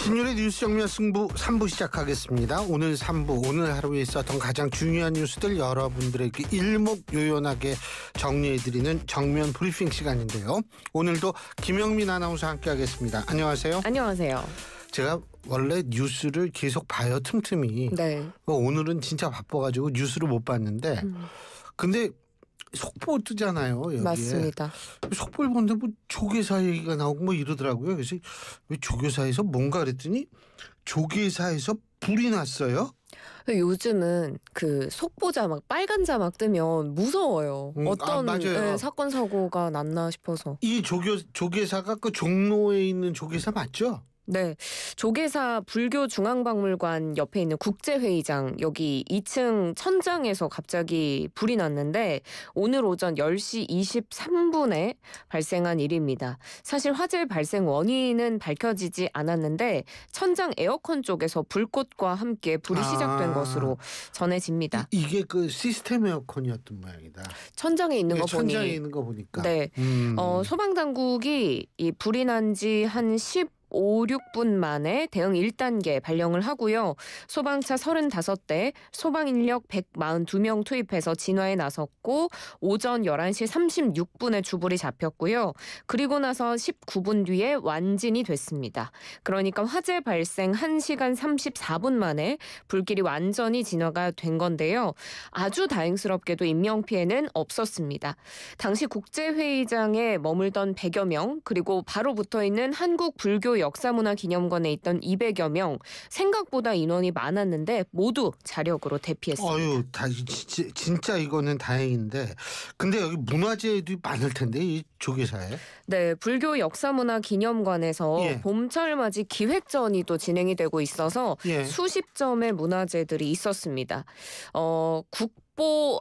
신윤의 뉴스 정면 승부 3부 시작하겠습니다. 오늘 3부, 오늘 하루에 있었던 가장 중요한 뉴스들 여러분들에게 일목요연하게 정리해드리는 정면 브리핑 시간인데요. 오늘도 김영민 아나운서 함께하겠습니다. 안녕하세요. 안녕하세요. 제가 원래 뉴스를 계속 봐요, 틈틈이. 네. 오늘은 진짜 바빠가지고 뉴스를 못 봤는데 근데 속보 뜨잖아요, 여기에. 맞습니다. 속보를 보는데 뭐 조계사 얘기가 나오고 뭐 이러더라고요. 그래서 왜 조계사에서 뭔가 그랬더니 조계사에서 불이 났어요. 요즘은 그 속보 자막, 빨간 자막 뜨면 무서워요. 어떤 사건 사고가 났나 싶어서. 이 조계사가 그 종로에 있는 조계사 맞죠? 네. 조계사 불교중앙박물관 옆에 있는 국제회의장, 여기 2층 천장에서 갑자기 불이 났는데 오늘 오전 10시 23분에 발생한 일입니다. 사실 화재 발생 원인은 밝혀지지 않았는데 천장 에어컨 쪽에서 불꽃과 함께 불이 시작된 것으로 전해집니다. 이게 그 시스템 에어컨이었던 모양이다. 천장에 있는 거 보니. 천장에 있는 거 보니까. 네. 소방당국이 이 불이 난 지 한 5, 6분 만에 대응 1단계 발령을 하고요. 소방차 35대, 소방인력 142명 투입해서 진화에 나섰고 오전 11시 36분에 주불이 잡혔고요. 그리고 나서 19분 뒤에 완진이 됐습니다. 그러니까 화재 발생 1시간 34분 만에 불길이 완전히 진화가 된 건데요. 아주 다행스럽게도 인명피해는 없었습니다. 당시 국제회의장에 머물던 100여 명, 그리고 바로 붙어있는 한국불교 역사문화기념관에 있던 200여 명, 생각보다 인원이 많았는데 모두 자력으로 대피했습니다. 아유, 진짜 이거는 다행인데, 근데 여기 문화재도 많을 텐데 이 조계사에. 네, 불교 역사문화기념관에서 봄철맞이 기획전이 또 진행이 되고 있어서 수십 점의 문화재들이 있었습니다. 국보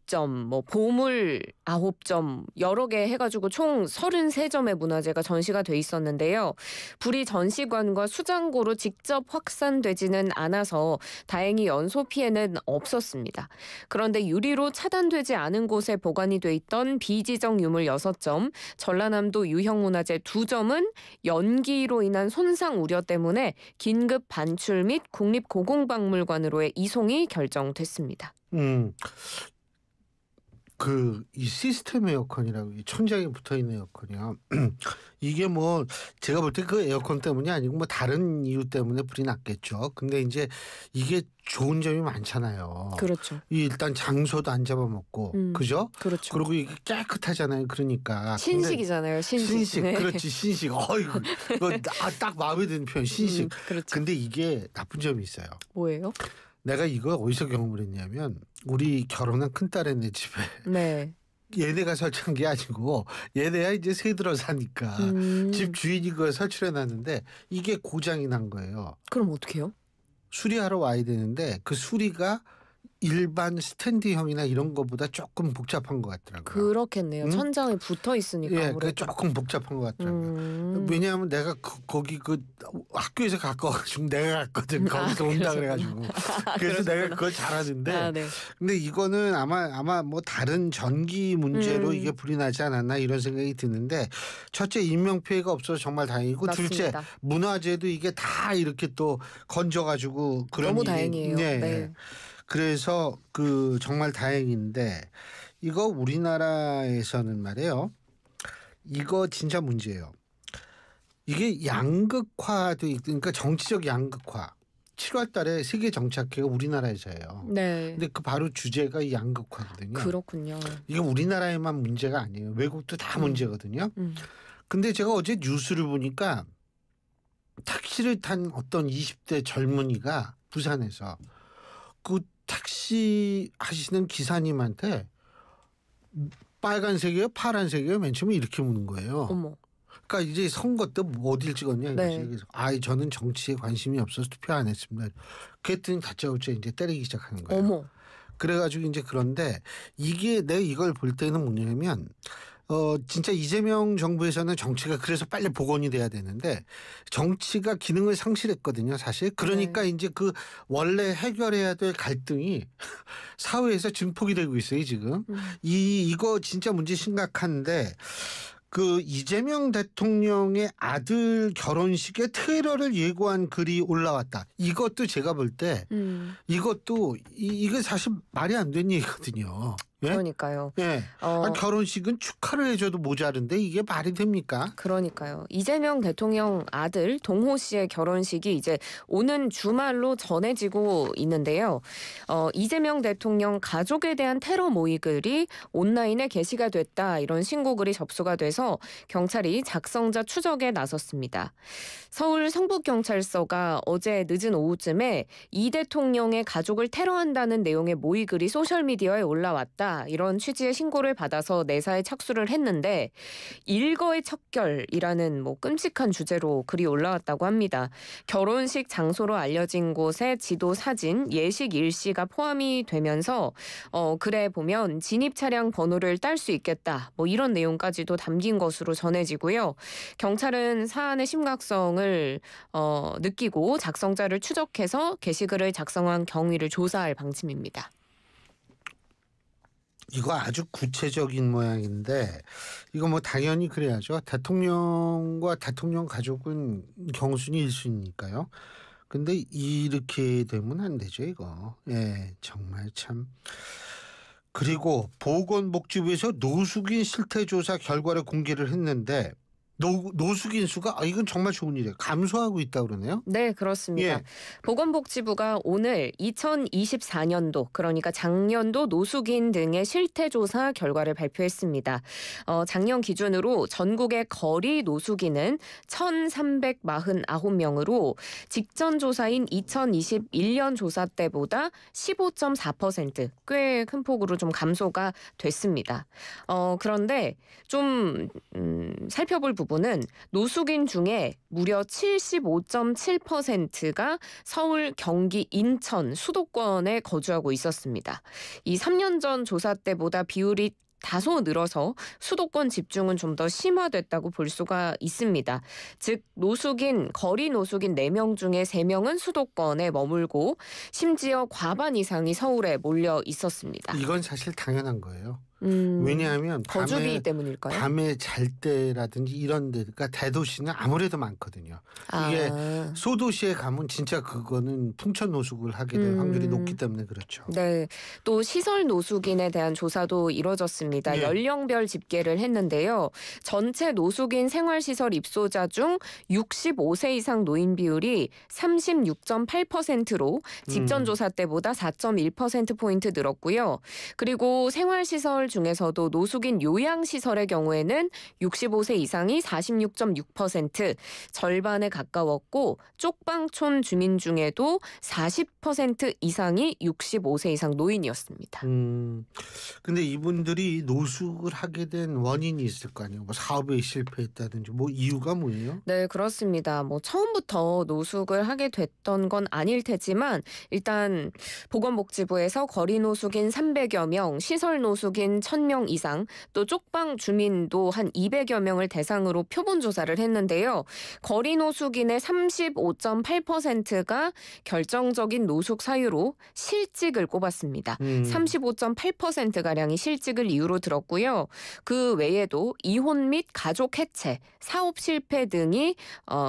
9점, 뭐 보물 9점 여러 개 해가지고 총 33점의 문화재가 전시가 돼 있었는데요. 불이 전시관과 수장고로 직접 확산되지는 않아서 다행히 연소 피해는 없었습니다. 그런데 유리로 차단되지 않은 곳에 보관이 돼 있던 비지정 유물 6점, 전라남도 유형문화재 2점은 연기로 인한 손상 우려 때문에 긴급 반출 및 국립고궁박물관으로의 이송이 결정됐습니다. 이 시스템 에어컨이라고 이 천장에 붙어 있는 에어컨이요. 이게 뭐 제가 볼 때 그 에어컨 때문이 아니고 뭐 다른 이유 때문에 불이 났겠죠. 근데 이제 이게 좋은 점이 많잖아요. 그렇죠. 일단 장소도 안 잡아먹고, 그죠? 그렇죠. 그리고 이게 깨끗하잖아요. 그러니까 신식이잖아요. 신식. 네. 그렇지, 신식. 이거 딱 마음에 드는 표현, 신식. 그렇죠. 근데 이게 나쁜 점이 있어요. 뭐예요? 내가 이거 어디서 경험을 했냐면 우리 결혼한 큰딸애네 집에 얘네가 설치한 게 아니고 얘네야 이제 새 들어 사니까 집 주인이 그걸 설치를 해놨는데 이게 고장이 난 거예요. 그럼 어떻게 해요? 수리하러 와야 되는데 그 수리가 일반 스탠드형이나 이런 거보다 조금 복잡한 것 같더라고요. 그렇겠네요. 천장에 붙어 있으니까. 그게 조금 복잡한 것 같더라고요. 왜냐하면 내가 거기 학교에서 가까워가지고 내가 갔거든. 거기서 온다 그래가지고. 그래서 내가 그걸 잘하는데. 네. 근데 이거는 아마 뭐 다른 전기 문제로 이게 불이 나지 않았나 이런 생각이 드는데, 첫째 인명피해가 없어서 정말 다행이고, 맞습니다. 둘째 문화재도 이게 다 이렇게 또 건져가지고 그런 너무 일이, 다행이에요. 네. 그래서 정말 다행인데, 이거 우리나라에서는 말이에요. 이거 진짜 문제예요. 이게 양극화도 그러니까 정치적 양극화. 7월 달에 세계 정치학회가 우리나라에서예요. 네. 근데 그 바로 주제가 이 양극화거든요. 그렇군요. 이게 우리나라에만 문제가 아니에요. 외국도 다 문제거든요. 근데 제가 어제 뉴스를 보니까 택시를 탄 어떤 20대 젊은이가 부산에서 그 택시 하시는 기사님한테 빨간색이에요? 파란색이에요? 맨 처음에 이렇게 묻는 거예요. 어머. 그러니까 이제 선거 때 어딜 찍었냐 이거지. 네. 그래서 저는 정치에 관심이 없어서 투표 안 했습니다. 그랬더니 다짜고짜 이제 때리기 시작하는 거예요. 어머. 그래가지고 이제 그런데 이게 내가 이걸 볼 때는 뭐냐면 진짜 이재명 정부에서는 정치가 그래서 빨리 복원이 돼야 되는데 정치가 기능을 상실했거든요, 사실. 그러니까 이제 그 원래 해결해야 될 갈등이 사회에서 증폭이 되고 있어요, 지금. 이거 진짜 문제 심각한데 그 이재명 대통령의 아들 결혼식에 테러를 예고한 글이 올라왔다. 이것도 제가 볼 때 이것도 이게 사실 말이 안 되는 얘기거든요. 예? 그러니까요. 예. 결혼식은 축하를 해줘도 모자른데 이게 말이 됩니까? 그러니까요. 이재명 대통령 아들 동호 씨의 결혼식이 이제 오는 주말로 전해지고 있는데요. 이재명 대통령 가족에 대한 테러 모의글이 온라인에 게시가 됐다. 이런 신고글이 접수가 돼서 경찰이 작성자 추적에 나섰습니다. 서울 성북경찰서가 어제 늦은 오후쯤에 이 대통령의 가족을 테러한다는 내용의 모의글이 소셜미디어에 올라왔다. 이런 취지의 신고를 받아서 내사에 착수를 했는데 일거의 척결이라는 뭐 끔찍한 주제로 글이 올라왔다고 합니다. 결혼식 장소로 알려진 곳에 지도 사진, 예식 일시가 포함이 되면서 글에 보면 진입 차량 번호를 딸 수 있겠다. 뭐 이런 내용까지도 담긴 것으로 전해지고요. 경찰은 사안의 심각성을 느끼고 작성자를 추적해서 게시글을 작성한 경위를 조사할 방침입니다. 이거 아주 구체적인 모양인데 이거 뭐 당연히 그래야죠. 대통령과 대통령 가족은 경순이 1순위니까요. 근데 이렇게 되면 안 되죠, 이거. 예, 정말 참. 그리고 보건복지부에서 노숙인 실태조사 결과를 공개를 했는데 노숙인 수가 이건 정말 좋은 일이에요. 감소하고 있다고 그러네요. 네, 그렇습니다. 예. 보건복지부가 오늘 2024년도 그러니까 작년도 노숙인 등의 실태조사 결과를 발표했습니다. 작년 기준으로 전국의 거리 노숙인은 1,349명으로 직전 조사인 2021년 조사 때보다 15.4% 꽤 큰 폭으로 좀 감소가 됐습니다. 그런데 좀 살펴볼 부분은 노숙인 중에 무려 75.7%가 서울, 경기, 인천, 수도권에 거주하고 있었습니다. 이 3년 전 조사 때보다 비율이 다소 늘어서 수도권 집중은 좀 더 심화됐다고 볼 수가 있습니다. 즉 거리 노숙인 4명 중에 3명은 수도권에 머물고 심지어 과반 이상이 서울에 몰려 있었습니다. 이건 사실 당연한 거예요. 왜냐하면 거주비 때문일까요? 밤에 잘 때라든지 이런 데가 대도시는 아무래도 많거든요. 이게 소도시에 가면 진짜 그거는 풍천 노숙을 하게 될 확률이 높기 때문에 그렇죠. 네, 또 시설 노숙인에 대한 조사도 이뤄졌습니다. 예. 연령별 집계를 했는데요. 전체 노숙인 생활시설 입소자 중 65세 이상 노인 비율이 36.8%로 직전 조사 때보다 4.1%포인트 늘었고요. 그리고 생활시설 중에서도 노숙인 요양시설의 경우에는 65세 이상이 46.6%, 절반에 가까웠고 쪽방촌 주민 중에도 40% 이상이 65세 이상 노인이었습니다. 근데 이분들이 노숙을 하게 된 원인이 있을 거 아니에요. 뭐 사업에 실패했다든지 뭐 이유가 뭐예요? 네, 그렇습니다. 뭐 처음부터 노숙을 하게 됐던 건 아닐 테지만 일단 보건복지부에서 거리 노숙인 300여 명, 시설 노숙인 1,000명 이상, 또 쪽방 주민도 한 200여 명을 대상으로 표본 조사를 했는데요. 거리 노숙인의 35.8%가 결정적인 노숙 사유로 실직을 꼽았습니다. 35.8%가량이 실직을 이유로 들었고요. 그 외에도 이혼 및 가족 해체, 사업 실패 등이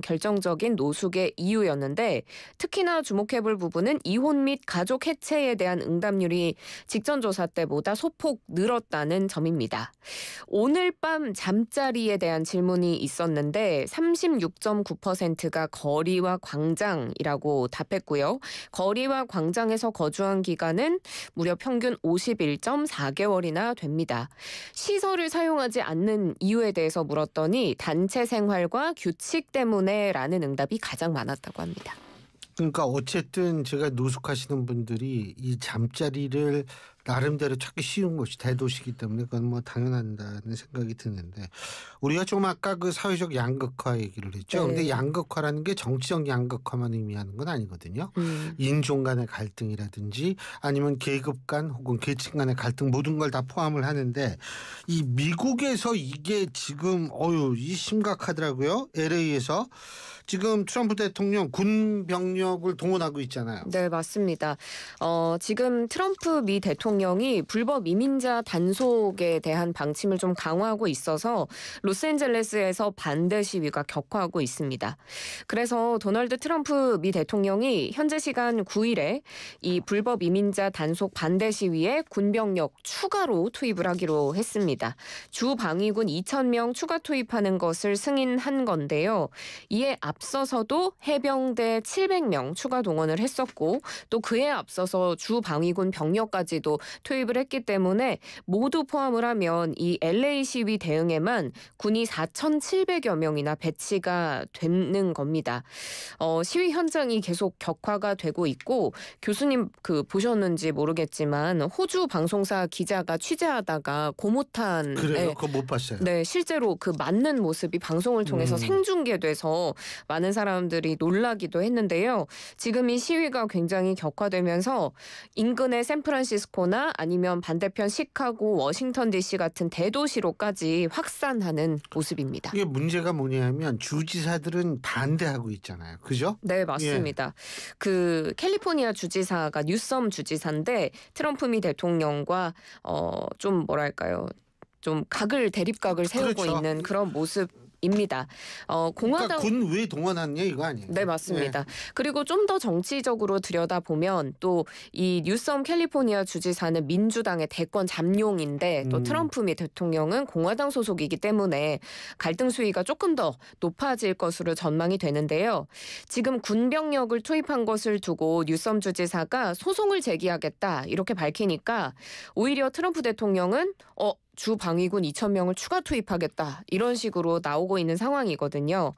결정적인 노숙의 이유였는데 특히나 주목해볼 부분은 이혼 및 가족 해체에 대한 응답률이 직전 조사 때보다 소폭 늘었다는 점입니다. 오늘 밤 잠자리에 대한 질문이 있었는데 36.9%가 거리와 광장이라고 답했고요. 거리와 광장에서 거주한 기간은 무려 평균 51.4개월이나 됩니다. 시설을 사용하지 않는 이유에 대해서 물었더니 단체 생활과 규칙 때문에라는 응답이 가장 많았다고 합니다. 그러니까 어쨌든 제가 노숙하시는 분들이 이 잠자리를 나름대로 찾기 쉬운 곳이 대도시이기 때문에 그건 뭐 당연하다는 생각이 드는데 우리가 좀 아까 그 사회적 양극화 얘기를 했죠. 근데 양극화라는 게 정치적 양극화만 의미하는 건 아니거든요. 인종 간의 갈등이라든지 아니면 계급 간 혹은 계층 간의 갈등 모든 걸 다 포함을 하는데 이 미국에서 이게 지금 이 심각하더라고요. LA에서 지금 트럼프 대통령 군 병력을 동원하고 있잖아요. 네, 맞습니다. 지금 트럼프 미 대통령이 대통령이 불법 이민자 단속에 대한 방침을 좀 강화하고 있어서 로스앤젤레스에서 반대 시위가 격화하고 있습니다. 그래서 도널드 트럼프 미 대통령이 현재 시간 9일에 이 불법 이민자 단속 반대 시위에 군병력 추가로 투입을 하기로 했습니다. 주 방위군 2,000명 추가 투입하는 것을 승인한 건데요. 이에 앞서서도 해병대 700명 추가 동원을 했었고 또 그에 앞서서 주 방위군 병력까지도 투입을 했기 때문에 모두 포함을 하면 이 LA 시위 대응에만 군이 4,700여 명이나 배치가 되는 겁니다. 시위 현장이 계속 격화가 되고 있고 교수님 보셨는지 모르겠지만 호주 방송사 기자가 취재하다가 고무탄 그래요? 그거 못 봤어요. 네, 실제로 그 맞는 모습이 방송을 통해서 생중계돼서 많은 사람들이 놀라기도 했는데요. 지금 이 시위가 굉장히 격화되면서 인근의 샌프란시스코나 아니면 반대편 시카고, 워싱턴 DC 같은 대도시로까지 확산하는 모습입니다. 이게 문제가 뭐냐면 주지사들은 반대하고 있잖아요. 그죠? 네, 맞습니다. 그 캘리포니아 주지사가 뉴섬 주지사인데 트럼프 미 대통령과 좀 뭐랄까요? 좀 대립각을 세우고 그렇죠. 있는 그런 모습입니다. 그러니까 군 왜 동원하냐 이거 아니에요? 네, 맞습니다. 그리고 좀 더 정치적으로 들여다보면 또 이 뉴섬 캘리포니아 주지사는 민주당의 대권 잠룡인데 또 트럼프 미 대통령은 공화당 소속이기 때문에 갈등 수위가 조금 더 높아질 것으로 전망이 되는데요. 지금 군병력을 투입한 것을 두고 뉴섬 주지사가 소송을 제기하겠다 이렇게 밝히니까 오히려 트럼프 대통령은 주 방위군 2,000명을 추가 투입하겠다 이런 식으로 나오고 있는 상황이거든요.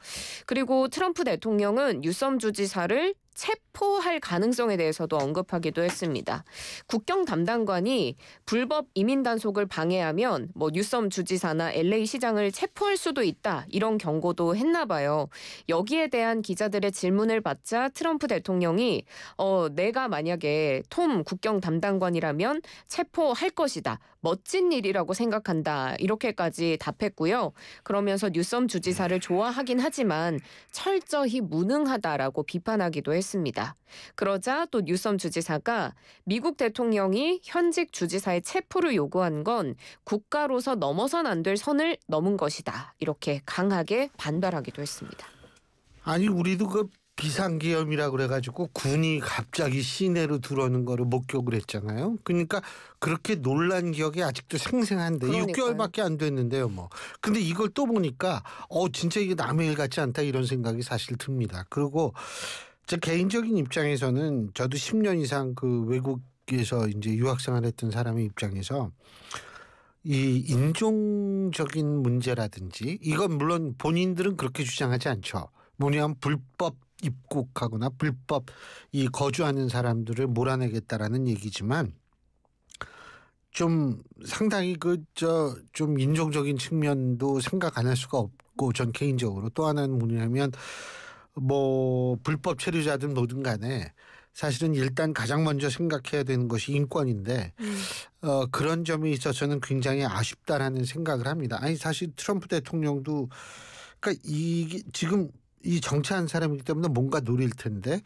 그리고 트럼프 대통령은 뉴섬 주지사를 체포할 가능성에 대해서도 언급하기도 했습니다. 국경 담당관이 불법 이민 단속을 방해하면 뉴섬 주지사나 LA 시장을 체포할 수도 있다 이런 경고도 했나 봐요. 여기에 대한 기자들의 질문을 받자 트럼프 대통령이 내가 만약에 톰 국경 담당관이라면 체포할 것이다. 멋진 일이라고 생각한다. 이렇게까지 답했고요. 그러면서 뉴섬 주지사를 좋아하긴 하지만 철저히 무능하다라고 비판하기도 했습니다. 그러자 또 뉴섬 주지사가 미국 대통령이 현직 주지사의 체포를 요구한 건 국가로서 넘어선 안 될 선을 넘은 것이다. 이렇게 강하게 반발하기도 했습니다. 아니 우리도 그 비상계엄이라고 그래가지고 군이 갑자기 시내로 들어오는 거를 목격을 했잖아요. 그러니까 그렇게 놀란 기억이 아직도 생생한데 그러니까요. 6개월밖에 안 됐는데요. 근데 이걸 또 보니까 진짜 이게 남의 일 같지 않다 이런 생각이 사실 듭니다. 그리고 제 개인적인 입장에서는 저도 10년 이상 그 외국에서 이제 유학생활했던 사람의 입장에서 이 인종적인 문제라든지 이건 물론 본인들은 그렇게 주장하지 않죠. 뭐냐면 불법 입국하거나 불법 이 거주하는 사람들을 몰아내겠다라는 얘기지만 좀 상당히 좀 인종적인 측면도 생각 안 할 수가 없고 전 개인적으로 또 하나는 뭐냐면 불법 체류자든 뭐든 간에 사실은 일단 가장 먼저 생각해야 되는 것이 인권인데 그런 점에 있어서는 굉장히 아쉽다라는 생각을 합니다. 아니 사실 트럼프 대통령도 그러니까 이게 지금 이 정치한 사람이기 때문에 뭔가 노릴 텐데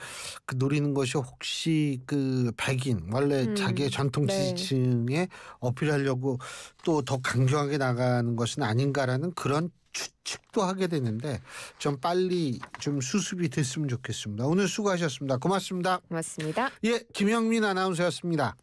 그 노리는 것이 혹시 그 백인 원래 자기의 전통 지지층에 어필하려고 또 더 강경하게 나가는 것은 아닌가라는 그런 추측도 하게 되는데 좀 빨리 좀 수습이 됐으면 좋겠습니다. 오늘 수고하셨습니다. 고맙습니다. 고맙습니다. 예, 김영민 아나운서였습니다.